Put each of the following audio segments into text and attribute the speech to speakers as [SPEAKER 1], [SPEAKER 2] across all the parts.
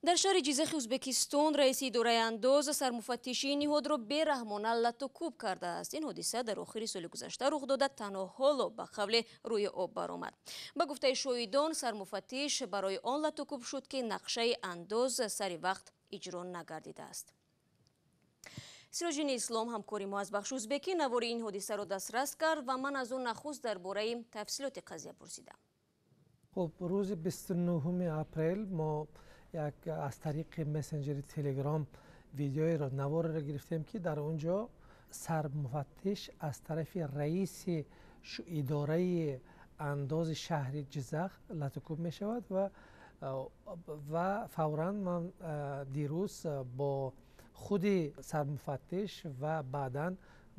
[SPEAKER 1] در شهر جیزخ ازبکستان رئیس اداره انداز سرمفتشی نهاد را بی‌رحمانه لط و کوب کرده است. این حادثه در آخر سال گذشته رخ داده، تنها حالا به قبل روی آب برآمد. به گفته شاهدان سرمفتش برای آن لط و کوب شد که نقشه انداز سر وقت اجرا نگردیده است. سراجدین اسلام همکاری ما از بخش ازبکی نوار این حادثه را دسترس کرد و من از اون نخست درباره تفصیلات قضیه پرسیدم.
[SPEAKER 2] خب روز 29 اپریل ما از طریق مسنجر تلگرام ویدیوی را نوار را گرفتیم که در اونجا سرمفتش از طرف رئیس اداره انداز شهر جیزخ لط و کوب می شود و فوراً من دیروز با خود سرمفتش و بعداً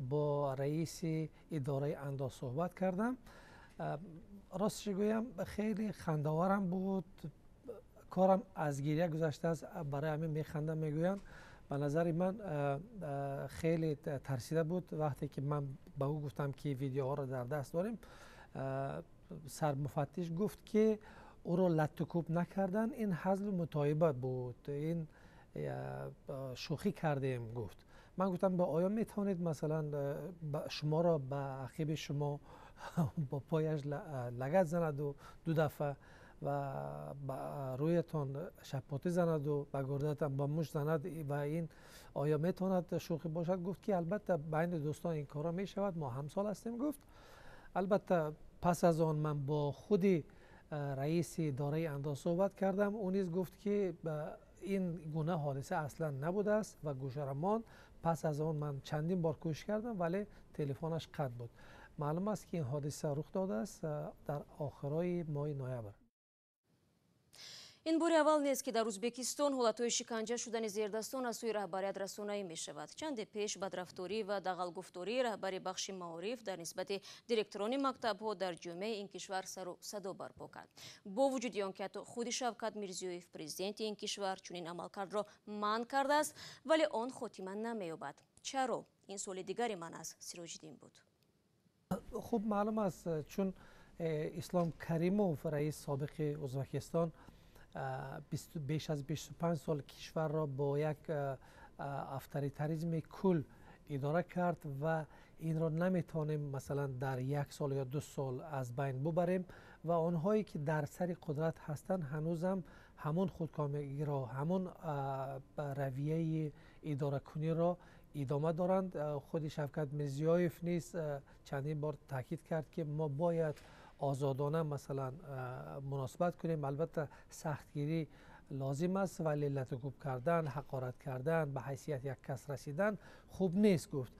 [SPEAKER 2] با رئیس اداره انداز صحبت کردم. راستش گویم خیلی خنده‌آورم بود، کارم از گریه گذشته است، برای همین میخندم. میگویم به نظر من خیلی ترسیده بود. وقتی که من به او گفتم که ویدیوها را در دست داریم، سرمفتش گفت که او را لط و کوب نکردن، این هزل متعایبه بود، این شوخی کردیم. گفت من گفتم آیا میتوانید مثلا شما را به عقب شما با پایش لگد زند و دو دفعه و رویتان شپاتی زند و به گردتان با مشت زند و این آیا میتواند شوخی باشد؟ گفت که البته بین دوستان این کارا می شود، ما همسال هستیم. گفت البته پس از آن من با خود رئیس اداره انداز صحبت کردم، اون نیز گفت که این گونه حادثه اصلا نبوده است و گوشه را ماند. پس از آن من چندین بار کوشش کردم ولی تلفنش قطع بود. معلوم است که این حادثه رخ داده است در آخرای ماه نوامبر.
[SPEAKER 1] این بار اول نیست که در ازبکستان حالتهای شکنجه شدن زیردستان از سوی رهبریت رسانه‌ای می شود. چند پیش بدرفتاری و دغل‌گفتاری رهبر بخش معارف در نسبت دیرکتران مکتب‌ها در جامعه این کشور سر و صدا برپا کرد. با وجود آنکه خود شوکت میرزیویف پرزیدنت این کشور چنین عملکرد را منع کرده است، ولی آن خاتمه نمی‌یابد. چرا؟ این سوال دیگری من از سراجدین بود.
[SPEAKER 2] خب معلوم است، چون اسلام کریموف رئیس سابق ازبکستان بیش از 25 سال کشور را با یک افطاریتاریسم کل اداره کرد و این را نمیتونیم مثلا در یک سال یا 2 سال از بین ببریم و آنهایی که در سر قدرت هستند هنوزم همون خودکامگی را، همون رویه اداره کنی را ادامه دارند. خود شوکت میرزیویف نیز چندین بار تاکید کرد که ما باید آزادانه مثلا مناسبت کنیم. البته سختگیری لازم است ولی لط و کوب کردن، حقارت کردن، به حیثیت یک کس رسیدن خوب نیست. گفت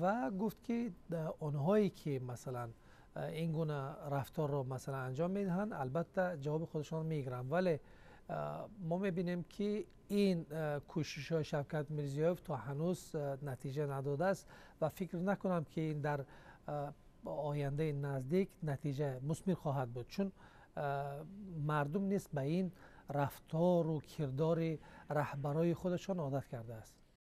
[SPEAKER 2] و گفت که آنهایی که مثلا این گونه رفتار را مثلا انجام میدهند البته جواب خودشان میگیرند، ولی ما میبینیم که این کوشش های شوکت میرزیویف تا هنوز نتیجه نداده است و فکر نکنم که این در آینده نزدیک نتیجه مثمر خواهد بود، چون مردم نیست به این رفتار و کردار رهبرای خودشان عادت کرده است.